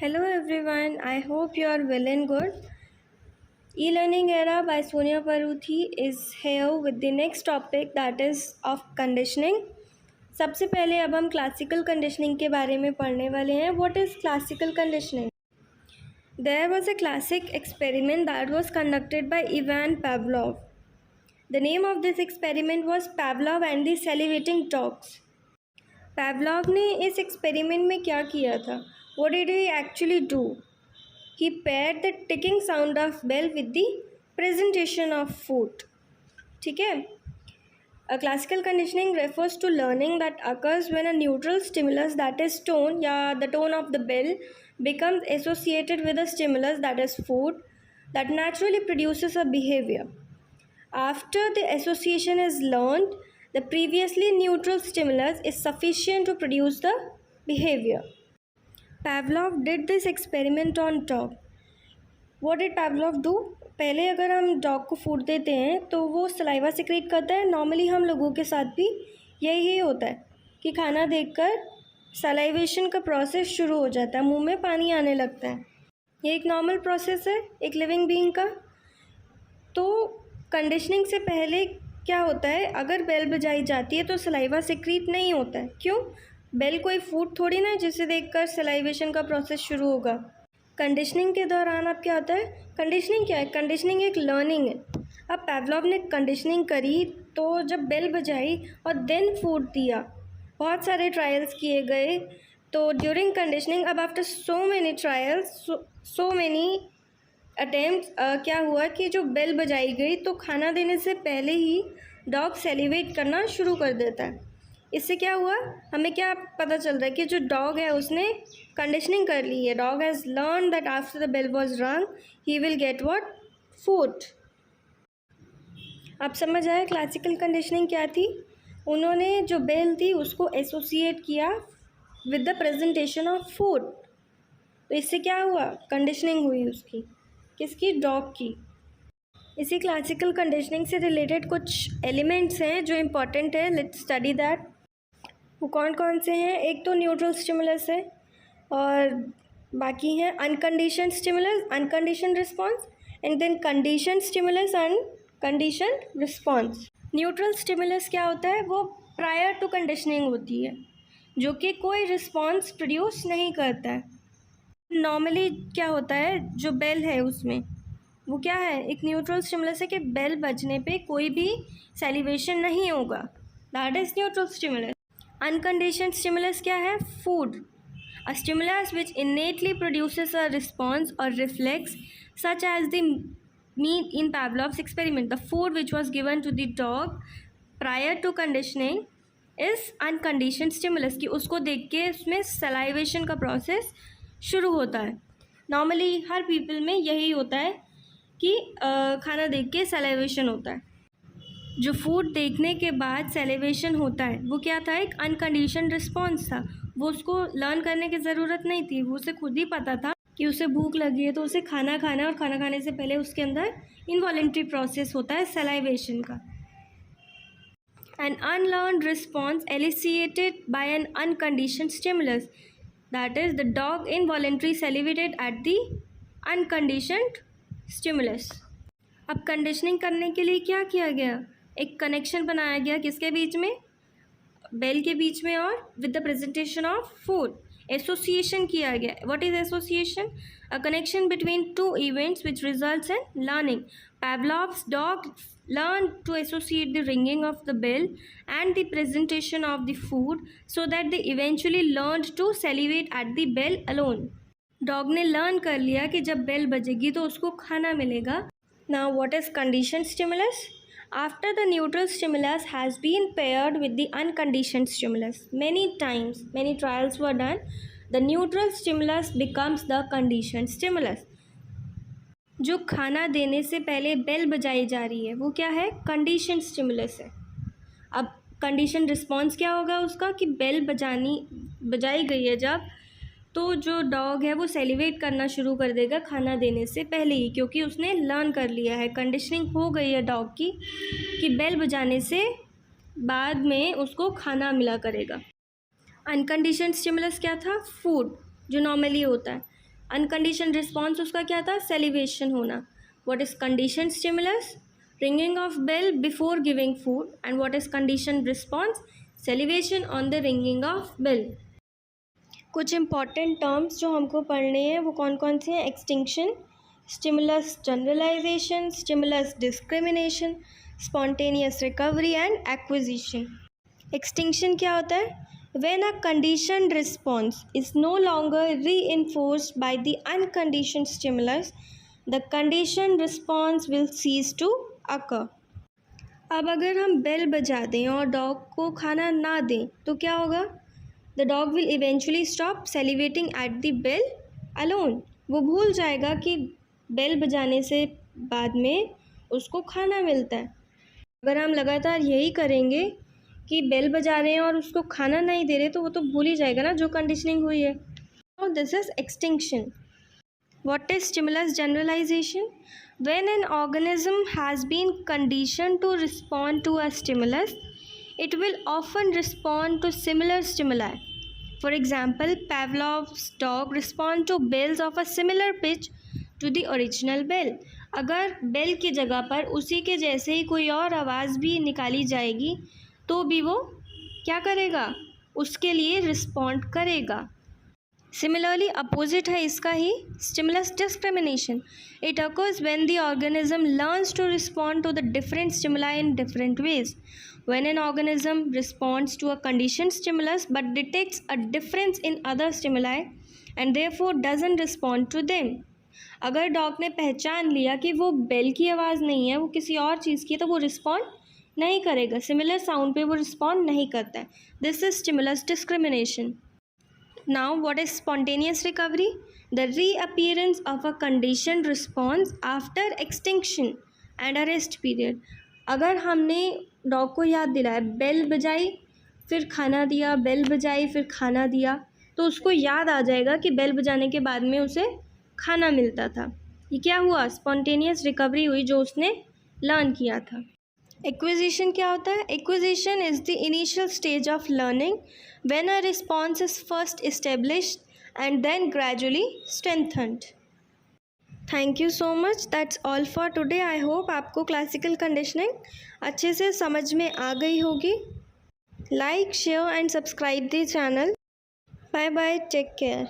Hello everyone, I hope you are well and good. E-Learning Era by Sonia Paruthi is here with the next topic that is of conditioning. सबसे पहले अब हम classical conditioning के बारे में पढ़ने वाले हैं. What is classical conditioning? There was a classic experiment that was conducted by Ivan Pavlov. The name of this experiment was Pavlov and the Salivating Dogs. Pavlov ने इस एक्सपेरिमेंट में क्या किया था? What did he actually do? He paired the ticking sound of bell with the presentation of food. ठीक है. A classical conditioning refers to learning that occurs when a neutral stimulus, that is tone या the tone of the bell, becomes associated with a stimulus, that is food, that naturally produces a behavior. After the association is learned, the previously neutral stimulus is sufficient to produce the behavior. Pavlov did this experiment on dog. What did Pavlov do? पहले अगर हम dog को food देते हैं तो वो saliva secrete करता है. नॉर्मली हम लोगों के साथ भी यही होता है कि खाना देखकर सलाइवेशन का प्रोसेस शुरू हो जाता है, मुंह में पानी आने लगता है. ये एक नॉर्मल प्रोसेस है एक लिविंग बीइंग का. तो कंडीशनिंग से पहले क्या होता है, अगर बेल बजाई जाती है तो सलाइवा सिक्रीट नहीं होता है. क्यों? बेल कोई फूड थोड़ी ना जिसे देखकर सलाइवेशन का प्रोसेस शुरू होगा. कंडीशनिंग के दौरान अब क्या होता है, कंडीशनिंग क्या है? कंडीशनिंग एक लर्निंग है. अब पैवलॉव ने कंडीशनिंग करी तो जब बेल बजाई और देन फूड दिया, बहुत सारे ट्रायल्स किए गए. तो ड्यूरिंग कंडीशनिंग, अब after so many trials, so many attempt, क्या हुआ कि जो बेल बजाई गई तो खाना देने से पहले ही डॉग सेलिवेट करना शुरू कर देता है. इससे क्या हुआ, हमें क्या पता चल रहा है कि जो डॉग है उसने कंडीशनिंग कर ली है. Dog has learn that after the bell was rung he will get what? Food. अब समझ आया क्लासिकल कंडीशनिंग क्या थी? उन्होंने जो बेल थी उसको एसोसिएट किया with the presentation of food. तो इससे क्या हुआ? कंडीशनिंग हुई उसकी. किसकी? डॉग की. इसी क्लासिकल कंडीशनिंग से रिलेटेड कुछ एलिमेंट्स हैं जो इम्पॉर्टेंट है. Let's study that. वो कौन कौन से हैं? एक तो न्यूट्रल स्टिमुलस है और बाकी हैं unconditioned stimulus, unconditioned response, and then conditioned stimulus and conditioned response. Neutral stimulus क्या होता है? वो प्रायर टू कंडीशनिंग होती है, जो कि कोई रिस्पॉन्स प्रोड्यूस नहीं करता है. नॉर्मली क्या होता है, जो बेल है उसमें वो क्या है, एक न्यूट्रल स्टिमुलस है कि बेल बजने पे कोई भी सेलिवेशन नहीं होगा. That is neutral stimulus. Unconditioned stimulus क्या है? Food. A stimulus which innately produces a response और reflex such as the meat in Pavlov's experiment. The food which was given to the dog prior to conditioning is unconditioned stimulus, कि उसको देख के उसमें salivation का process शुरू होता है. नॉर्मली हर पीपल में यही होता है कि खाना देख के सलाइवेशन होता है. जो फूड देखने के बाद सैलिवेशन होता है वो क्या था? एक अनकंडीशन रिस्पॉन्स था. वो उसको लर्न करने की ज़रूरत नहीं थी, वो उसे खुद ही पता था कि उसे भूख लगी है तो उसे खाना खाना है, और खाना खाने से पहले उसके अंदर इनवॉलेंट्री प्रोसेस होता है सलाइवेशन का. An unlearned response elicited by an unconditioned stimulus, that is the dog involuntary salivated at the unconditioned stimulus. अब कंडीशनिंग करने के लिए क्या किया गया? एक कनेक्शन बनाया गया किसके बीच में? बेल के बीच में और with the presentation of food. Association किया गया. What is association? A connection between two events which results in learning. Pavlov's dog learned to associate the ringing of the bell and the presentation of the food so that they eventually learned to salivate at the bell alone. Dog ने learn कर लिया कि जब bell बजेगी तो उसको खाना मिलेगा. Now what is conditioned stimulus? After the neutral stimulus has been paired with the unconditioned stimulus, many times, many trials were done, the neutral stimulus becomes the conditioned stimulus. जो खाना देने से पहले बेल बजाई जा रही है वो क्या है? कंडीशन स्टिमुलस है. अब कंडीशन रिस्पॉन्स क्या होगा उसका? कि बेल बजाई गई है जब, तो जो डॉग है वो सेलिवेट करना शुरू कर देगा खाना देने से पहले ही, क्योंकि उसने लर्न कर लिया है, कंडीशनिंग हो गई है डॉग की कि बेल बजाने से बाद में उसको खाना मिला करेगा. अनकंडीशन स्टिमुलस क्या था? फूड, जो नॉर्मली होता है. अनकंडीशन रिस्पॉन्स उसका क्या था, सेलिवेशन होना. What is condition stimulus, ringing of bell before giving food. And what is condition response, salivation on the ringing of bell. कुछ इंपॉर्टेंट टर्म्स जो हमको पढ़ने हैं वो कौन कौन से हैं, extinction, stimulus generalization, stimulus discrimination, spontaneous recovery and acquisition. Extinction क्या होता है, when a conditioned response is no longer reinforced by the unconditioned stimulus, the conditioned response will cease to occur. अब अगर हम बेल बजा दें और डॉग को खाना ना दें तो क्या होगा, the dog will eventually stop salivating at the bell alone. वो भूल जाएगा कि बेल बजाने से बाद में उसको खाना मिलता है. अगर हम लगातार यही करेंगे कि बेल बजा रहे हैं और उसको खाना नहीं दे रहे तो वो तो भूल ही जाएगा ना जो कंडीशनिंग हुई है. तो this is extinction. What is stimulus generalization, when an organism has been condition to respond to a stimulus it will often respond to similar stimuli. For example, Pavlov's dog respond to bells of a similar pitch to the original bell. अगर bell की जगह पर उसी के जैसे ही कोई और आवाज़ भी निकाली जाएगी तो भी वो क्या करेगा, उसके लिए रिस्पॉन्ड करेगा. सिमिलरली अपोजिट है इसका ही stimulus discrimination. It occurs when the organism learns to respond to the different stimuli in different ways. When an organism responds to a conditioned stimulus but detects a difference in other stimuli and therefore doesn't respond to them. अगर dog ने पहचान लिया कि वो bell की आवाज़ नहीं है, वो किसी और चीज़ की, तो वो रिस्पॉन्ड नहीं करेगा, सिमिलर साउंड पे वो रिस्पॉन्ड नहीं करता है. This is stimulus discrimination. Now what is spontaneous recovery, the reappearance of a conditioned response after extinction and a rest period. अगर हमने डॉग को याद दिलाया, बेल बजाई फिर खाना दिया, बेल बजाई फिर खाना दिया, तो उसको याद आ जाएगा कि बेल बजाने के बाद में उसे खाना मिलता था. ये क्या हुआ, स्पॉन्टेनियस रिकवरी हुई जो उसने लर्न किया था. एक्विजिशन क्या होता है, acquisition is the initial stage of learning when a response is first established and then gradually strengthened. Thank you so much, that's all for today. I hope आपको classical conditioning अच्छे से समझ में आ गई होगी. Like, share and subscribe the channel. Bye bye, take care.